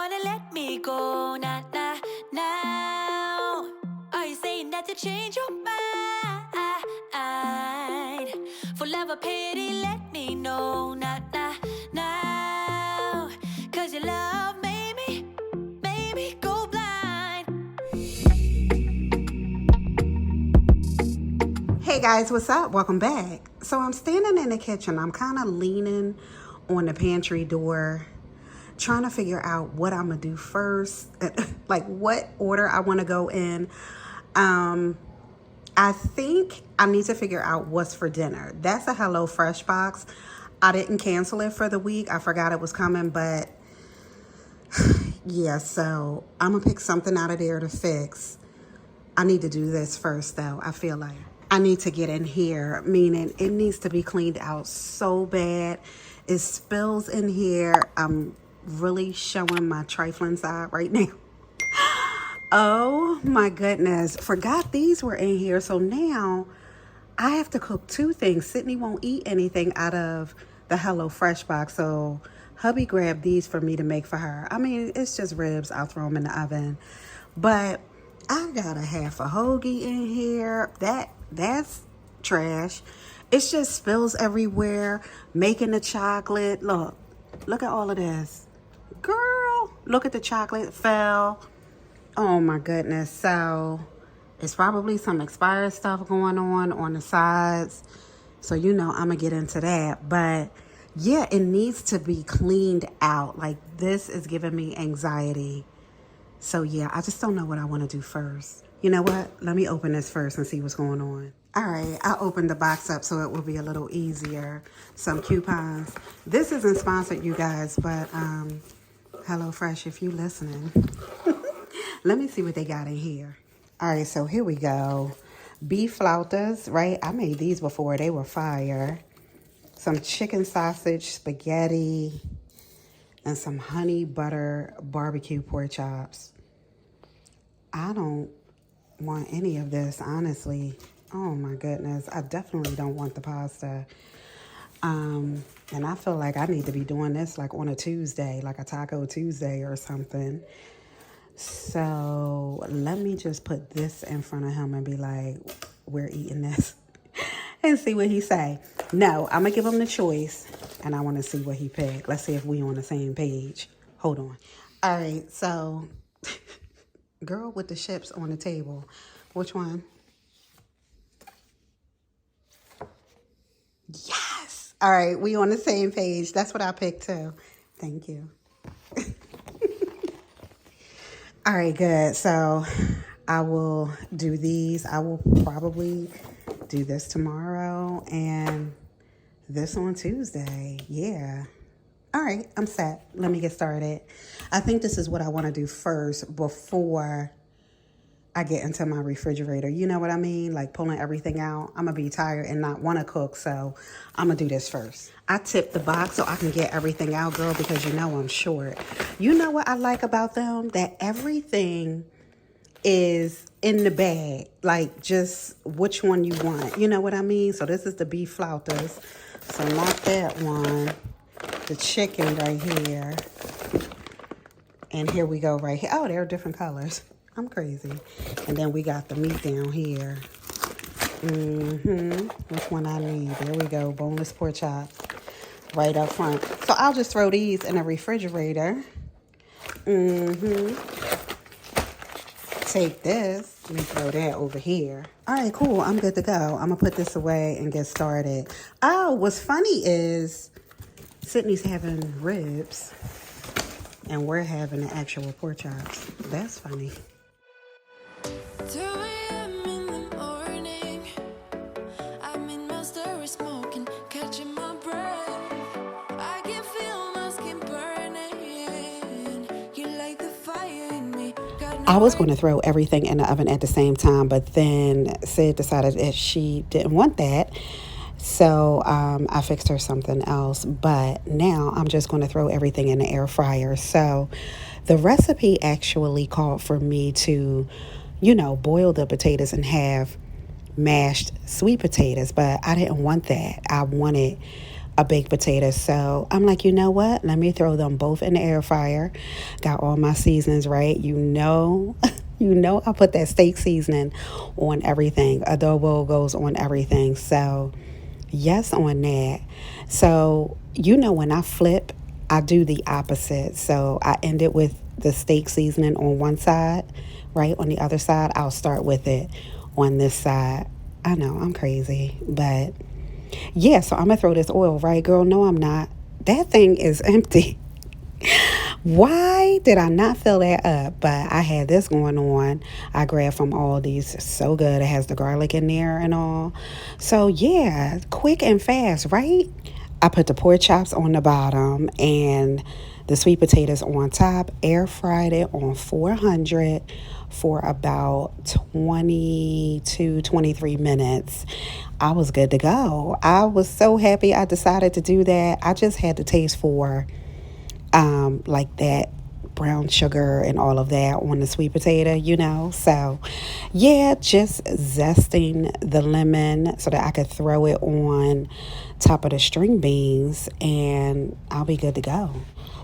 wanna let me go, nah, nah, now? Are you saying that to change your mind? For love or pity, let me know, nah, nah, now. Cause your love made me go blind. Hey guys, what's up? Welcome back. So I'm standing in the kitchen. I'm kind of leaning on the pantry door, trying to figure out what I'm gonna do first, like what order I want to go in. I think I need to figure out what's for dinner. That's a Hello Fresh box. I didn't cancel it for the week. I forgot it was coming, but yeah, so I'm gonna pick something out of there to fix. I need to do this first though. I feel like I need to get in here, meaning it needs to be cleaned out so bad. It spills in here. I'm really showing my trifling side right now. Oh my goodness. Forgot these were in here. So now I have to cook two things. Sydney won't eat anything out of the Hello Fresh box. So hubby grabbed these for me to make for her. I mean, it's just ribs. I'll throw them in the oven. But I got a half a hoagie in here. That's trash. It just spills everywhere. Making the chocolate. Look at all of this. Girl, look at the chocolate fell. Oh my goodness. So it's probably some expired stuff going on the sides. So you know I'm gonna get into that. But yeah, it needs to be cleaned out. Like this is giving me anxiety. So yeah, I just don't know what I want to do first. You know what? Let me open this first and see what's going on. All right, I opened the box up so it will be a little easier. Some coupons. This isn't sponsored, you guys, but HelloFresh, if you listening. Let me see what they got in here. All right, so here we go. Beef flautas, right? I made these before. They were fire. Some chicken sausage, spaghetti, and some honey butter barbecue pork chops. I don't want any of this, honestly. Oh my goodness. I definitely don't want the pasta. And I feel like I need to be doing this like on a Tuesday, like a Taco Tuesday or something. So let me just put this in front of him and be like, we're eating this and see what he say. No, I'm gonna give him the choice and I want to see what he picked. Let's see if we on the same page. Hold on. All right, so girl with the chips on the table. Which one? Yes. All right, we on the same page. That's what I picked too. Thank you. All right, good. So I will do these. I will probably do this tomorrow and this on Tuesday. Yeah. All right, I'm set. Let me get started. I think this is what I want to do first before I get into my refrigerator. You know what I mean? Like pulling everything out. I'm going to be tired and not want to cook, so I'm going to do this first. I tipped the box so I can get everything out, girl, because you know I'm short. You know what I like about them? That everything is in the bag. Like just which one you want. You know what I mean? So this is the beef flautas. So not that one. The chicken right here. And here we go right here. Oh, they're different colors. I'm crazy. And then we got the meat down here. Which one I need? There we go. Boneless pork chops right up front. So I'll just throw these in the refrigerator. Take this. Let me throw that over here. All right, cool. I'm good to go. I'm going to put this away and get started. Oh, what's funny is Sydney's having ribs and we're having the actual pork chops. That's funny. 2 a.m. in the morning, I'm in my story smoking, catching my breath. I can feel my skin burning. You light the fire in me. I was going to throw everything in the oven at the same time, but then Sid decided that she didn't want that. So I fixed her something else. But now I'm just going to throw everything in the air fryer. So the recipe actually called for me to, you know, boil the potatoes and have mashed sweet potatoes. But I didn't want that. I wanted a baked potato. So I'm like, you know what? Let me throw them both in the air fryer. Got all my seasonings right. You know I put that steak seasoning on everything. Adobo goes on everything. So yes on that. So when I flip, I do the opposite. So I end it with the steak seasoning on one side, right? On the other side, I'll start with it on this side. I know I'm crazy, but yeah, so I'm gonna throw this oil, right, girl? No, I'm not. That thing is empty. Why did I not fill that up? But I had this going on. I grabbed from Aldi's. So good. It has the garlic in there and all. So yeah, quick and fast, right? I put the pork chops on the bottom and the sweet potatoes on top. Air fried it on 400 for about 23 minutes. I was good to go. I was so happy I decided to do that. I just had to taste for like that brown sugar and all of that on the sweet potato. So yeah, just zesting the lemon so that I could throw it on top of the string beans and I'll be good to go.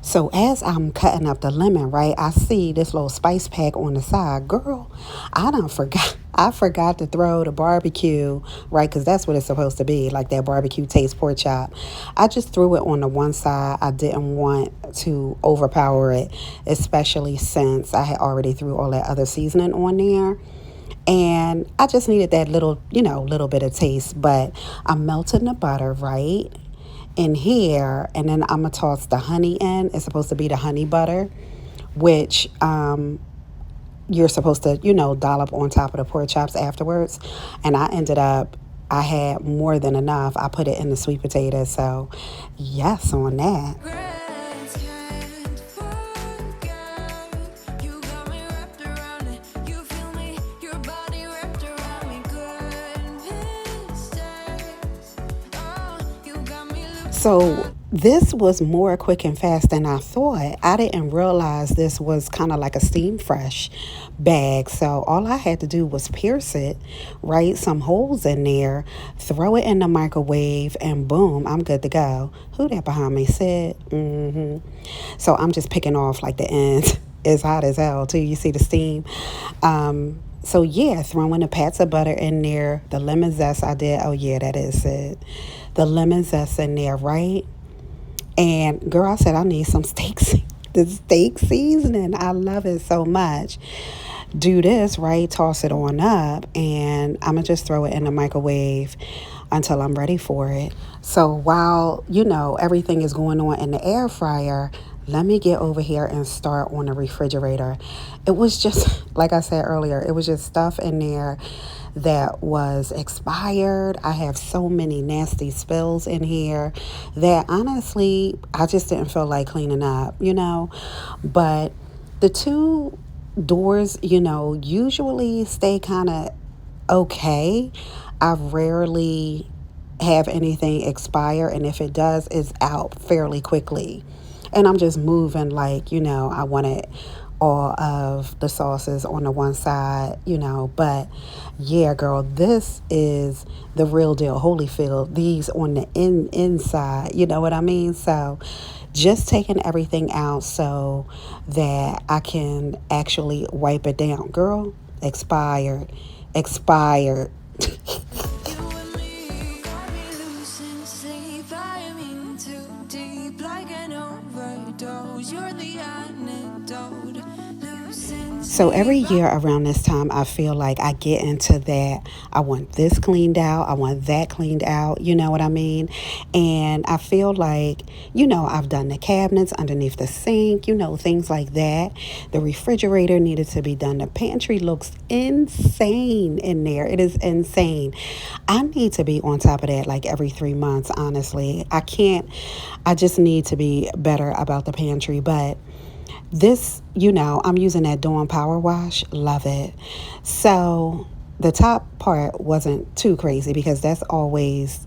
So as I'm cutting up the lemon, right, I see this little spice pack on the side. Girl, I done forgot. I forgot to throw the barbecue, right, because that's what it's supposed to be, like that barbecue taste pork chop. I just threw it on the one side. I didn't want to overpower it, especially since I had already threw all that other seasoning on there. And I just needed that little bit of taste. But I'm melting the butter, right, in here, and then I'm gonna toss the honey in. It's supposed to be the honey butter, which you're supposed to dollop on top of the pork chops afterwards. And I had more than enough. I put it in the sweet potato. So yes on that. Regrets can't forget. You got me wrapped around it. You feel me, your body wrapped around me. Good mistakes. Oh, you got me looking. So this was more quick and fast than I thought. I didn't realize this was kind of like a steam fresh bag. So all I had to do was pierce it, right? Some holes in there, throw it in the microwave, and boom, I'm good to go. Who that behind me said? So I'm just picking off like the ends. It's hot as hell too. You see the steam. So yeah, throwing the pats of butter in there, the lemon zest I did. Oh yeah, that is it. The lemon zest in there, right? And girl, I said I need some the steak seasoning. I love it so much. Do this, right? Toss it on up, and I'm gonna just throw it in the microwave until I'm ready for it. So while everything is going on in the air fryer, let me get over here and start on the refrigerator. It was just, like I said earlier, it was just stuff in there that was expired. I have so many nasty spills in here that honestly, I just didn't feel like cleaning up, But the two doors, usually stay kind of okay. I rarely have anything expire, and if it does, it's out fairly quickly. And I'm just moving like, I wanted all of the sauces on the one side, But yeah, girl, this is the real deal. Holyfield, these on the inside, you know what I mean? So just taking everything out so that I can actually wipe it down. Girl, expired. You and me got me losing sleep. I am in too deep, like an overdose. You're the antidote. Losing So every sleep. year around this time, I feel like I get into that. I want this cleaned out. I want that cleaned out. You know what I mean? And I feel like, I've done the cabinets underneath the sink, things like that. The refrigerator needed to be done. The pantry looks insane in there. It is insane. I need to be on top of that like every 3 months, honestly. I just need to be better about the pantry. But this, I'm using that Dawn Power Wash. Love it. So the top part wasn't too crazy because that's always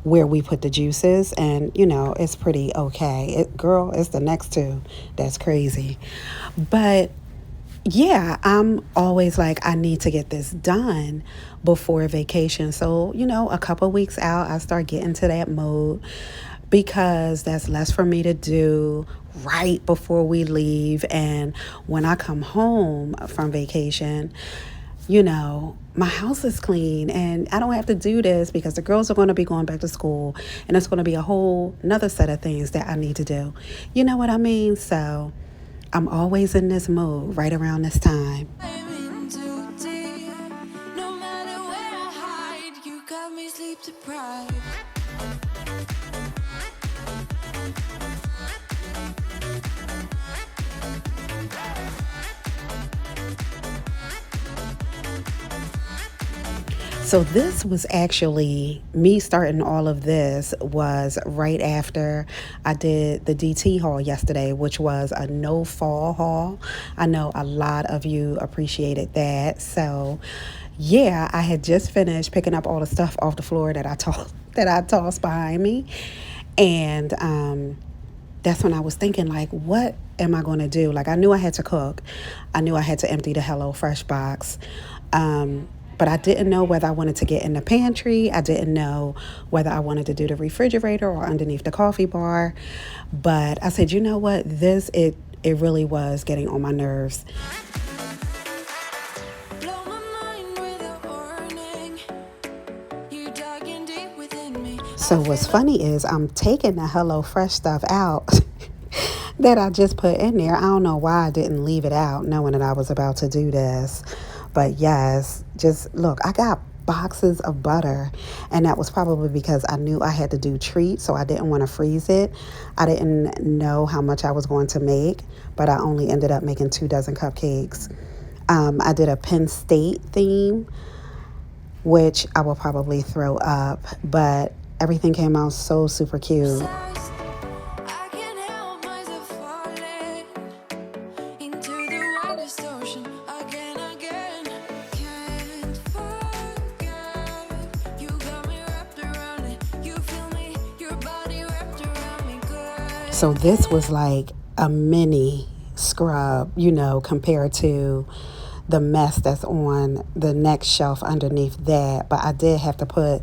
where we put the juices, and it's pretty okay. Girl, it's the next two that's crazy. But yeah, I'm always like, I need to get this done before vacation. So, a couple weeks out, I start getting to that mode. because that's less for me to do right before we leave. And when I come home from vacation, my house is clean and I don't have to do this because the girls are going to be going back to school and it's going to be a whole another set of things that I need to do. You know what I mean? So I'm always in this mood right around this time. I'm in too deep. No matter where I hide, you got me sleep deprived. So this was actually me starting all of this was right after I did the DT haul yesterday, which was a no fall haul. I know a lot of you appreciated that. So yeah, I had just finished picking up all the stuff off the floor that I tossed behind me. And that's when I was thinking, like, what am I going to do? Like, I knew I had to cook. I knew I had to empty the Hello Fresh box. But I didn't know whether I wanted to get in the pantry. I didn't know whether I wanted to do the refrigerator or underneath the coffee bar. But I said, you know what? It really was getting on my nerves. Blow my mind with a warning. You dug in deep within me. So what's funny is I'm taking the Hello Fresh stuff out that I just put in there. I don't know why I didn't leave it out knowing that I was about to do this. But yes, just look, I got boxes of butter, and that was probably because I knew I had to do treats, so I didn't want to freeze it. I didn't know how much I was going to make, but I only ended up making 2 dozen cupcakes. I did a Penn State theme, which I will probably throw up, but everything came out so super cute. I can't help myself falling into the wildest ocean again. Can't forget. You got me wrapped around it. You feel me, your body wrapped around me good. So this was like a mini scrub, compared to the mess that's on the next shelf underneath that. But I did have to put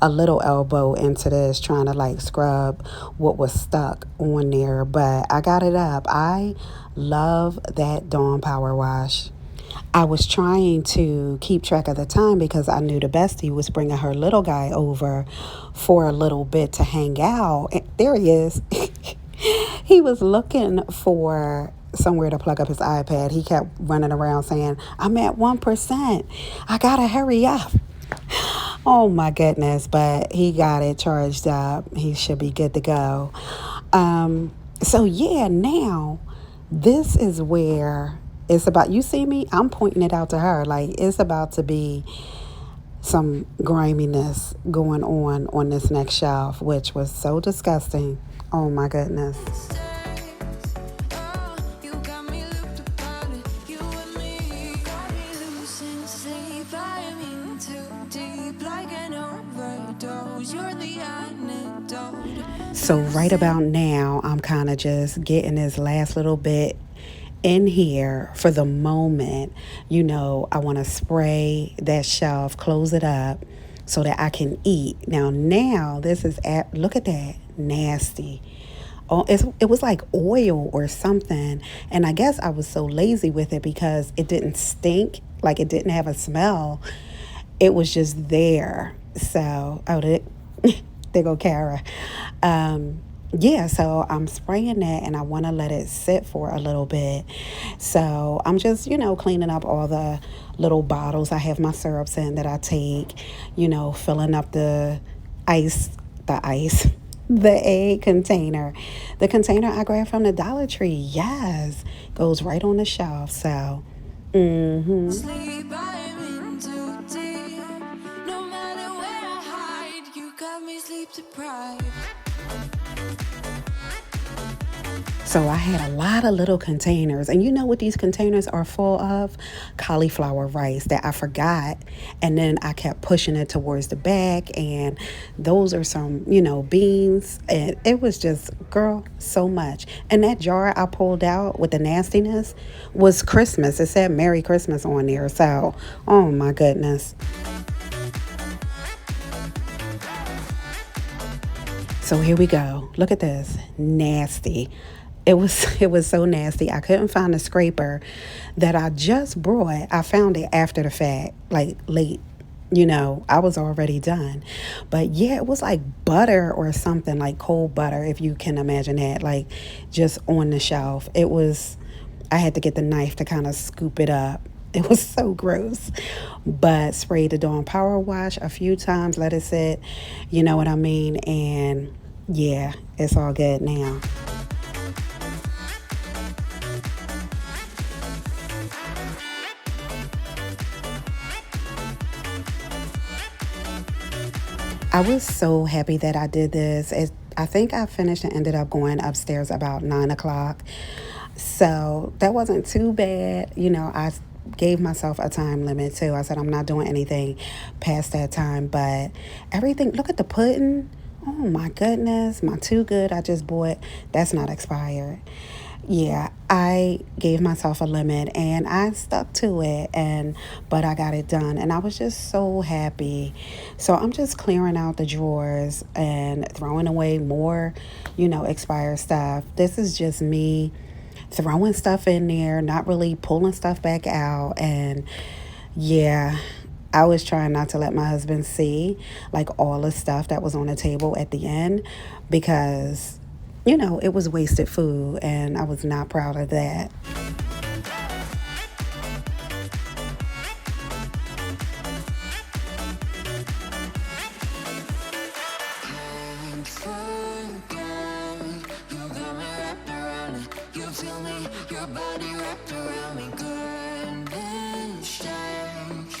a little elbow into this, trying to like scrub what was stuck on there. But I got it up. I love that Dawn Power Wash. I was trying to keep track of the time because I knew the bestie was bringing her little guy over for a little bit to hang out. And there he is. He was looking for somewhere to plug up his iPad. He kept running around saying, I'm at 1%. I gotta hurry up. Oh my goodness. But he got it charged up. He should be good to go. So yeah, now this is where it's about. You see me? I'm pointing it out to her. Like, it's about to be some griminess going on this next shelf, which was so disgusting. Oh my goodness. You got me looped upon it. You and me got me losing sleep. I am in too deep, like an overdose. You're the antidote. So right about now, I'm kind of just getting this last little bit in here for the moment. I want to spray that shelf, close it up so that I can eat. Now this is look at that, nasty. Oh, it was like oil or something, and I guess I was so lazy with it because it didn't stink, like it didn't have a smell. It was just there. So there go Kara. Yeah, so I'm spraying that and I want to let it sit for a little bit. So I'm just, cleaning up all the little bottles I have my syrups in that I take, filling up the the egg container. The container I grabbed from the Dollar Tree, yes, goes right on the shelf. So, Sleep, I am in too deep. No matter where I hide, you got me sleep deprived. So I had a lot of little containers. And you know what these containers are full of? Cauliflower rice that I forgot. And then I kept pushing it towards the back. And those are some, beans. And it was just, girl, so much. And that jar I pulled out with the nastiness was Christmas. It said Merry Christmas on there. So, oh my goodness. So here we go. Look at this. Nasty. It was so nasty. I couldn't find a scraper that I just brought. I found it after the fact, like late. I was already done. But yeah, it was like butter or something, like cold butter, if you can imagine that, like just on the shelf. I had to get the knife to kind of scoop it up. It was so gross. But sprayed the Dawn Power Wash a few times, let it sit, you know what I mean? And yeah, it's all good now. I was so happy that I did this. I think I finished and ended up going upstairs about 9 o'clock. So that wasn't too bad. I gave myself a time limit too. I said I'm not doing anything past that time. But everything, look at the pudding. Oh my goodness, my Too Good I just bought. That's not expired. Yeah, I gave myself a limit and I stuck to it, but I got it done and I was just so happy. So I'm just clearing out the drawers and throwing away more, expired stuff. This is just me throwing stuff in there, not really pulling stuff back out. And yeah, I was trying not to let my husband see like all the stuff that was on the table at the end, because it was wasted food and I was not proud of that. Can't forget, you got me wrapped around it. You feel me, your body wrapped around me. Goodness change.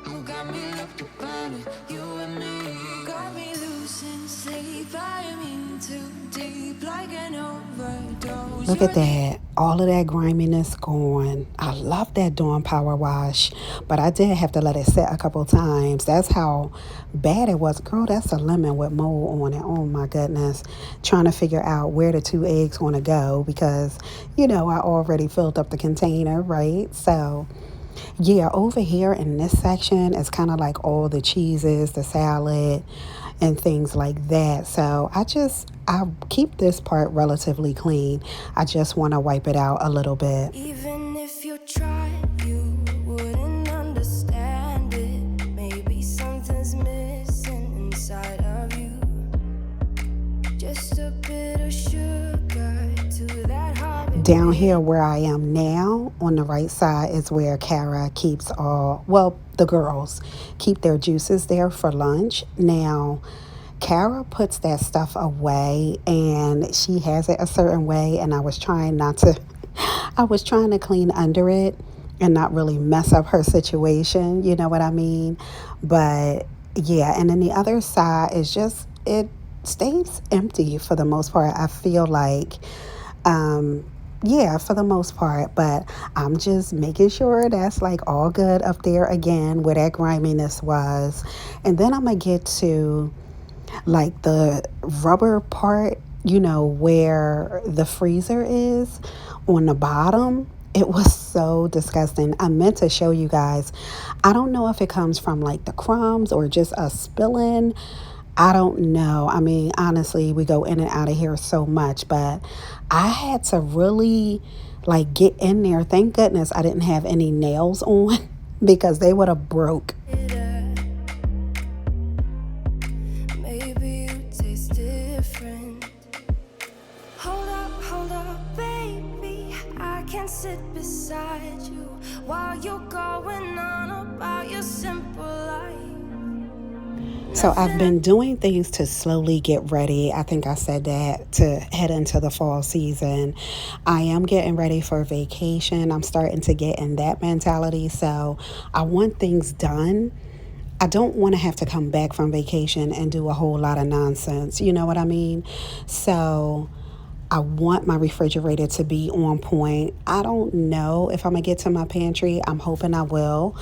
You got me looked upon it, you and me. Got me losing sleep, I'm in too deep like an overdose. Look at that. All of that griminess gone. I love that Dawn Power Wash, but I did have to let it sit a couple times. That's how bad it was. Girl, that's a lemon with mold on it. Oh my goodness. Trying to figure out where the 2 eggs want to go because, I already filled up the container, right? So yeah, over here in this section, it's kind of like all the cheeses, the salad, and things like that. So I keep this part relatively clean. I just want to wipe it out a little bit. Even if you tried, you wouldn't understand it. Maybe something's missing inside of you. Just a bit of sugar to that heart. Down here where I am now, on the right side, is where Kara keeps the girls keep their juices there for lunch. Now, Kara puts that stuff away and she has it a certain way, and I was trying to clean under it and not really mess up her situation, you know what I mean? But yeah, and then the other side is just, it stays empty for the most part. I feel like, yeah, for the most part, but I'm just making sure that's like all good up there again where that griminess was. And then I'm gonna get to like the rubber part, where the freezer is on the bottom. It was so disgusting. I meant to show you guys. I don't know if it comes from like the crumbs or just us spilling. I don't know. I mean, honestly, we go in and out of here so much, but I had to really like get in there. Thank goodness I didn't have any nails on because they would have broke. Maybe you taste different. Hold up, baby. I can sit beside you while you're going on about your simple life. So I've been doing things to slowly get ready. I think I said that, to head into the fall season. I am getting ready for vacation. I'm starting to get in that mentality. So I want things done. I don't want to have to come back from vacation and do a whole lot of nonsense. You know what I mean? So I want my refrigerator to be on point. I don't know if I'm going to get to my pantry. I'm hoping I will.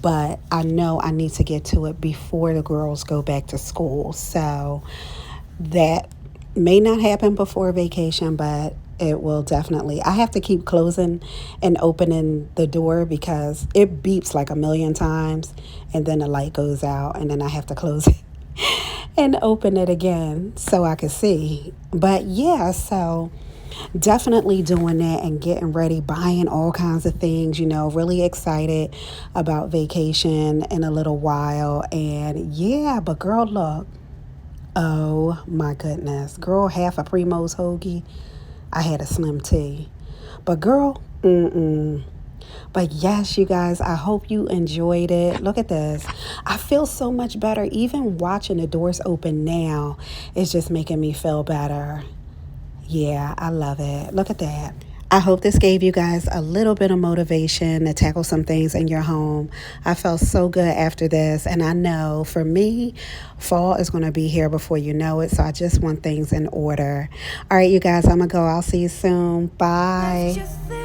But I know I need to get to it before the girls go back to school. So that may not happen before vacation, but it will definitely. I have to keep closing and opening the door because it beeps like a million times and then the light goes out and then I have to close it and open it again so I could see. But yeah, so definitely doing that and getting ready, buying all kinds of things, really excited about vacation in a little while. And yeah, but girl, look, oh my goodness. Girl, half a Primo's hoagie. I had a slim tea. But girl, But yes, you guys, I hope you enjoyed it. Look at this. I feel so much better. Even watching the doors open now is just making me feel better. Yeah, I love it. Look at that. I hope this gave you guys a little bit of motivation to tackle some things in your home. I felt so good after this, and I know for me, fall is going to be here before you know it, so I just want things in order. All right, you guys, I'm going to go. I'll see you soon. Bye. Let's just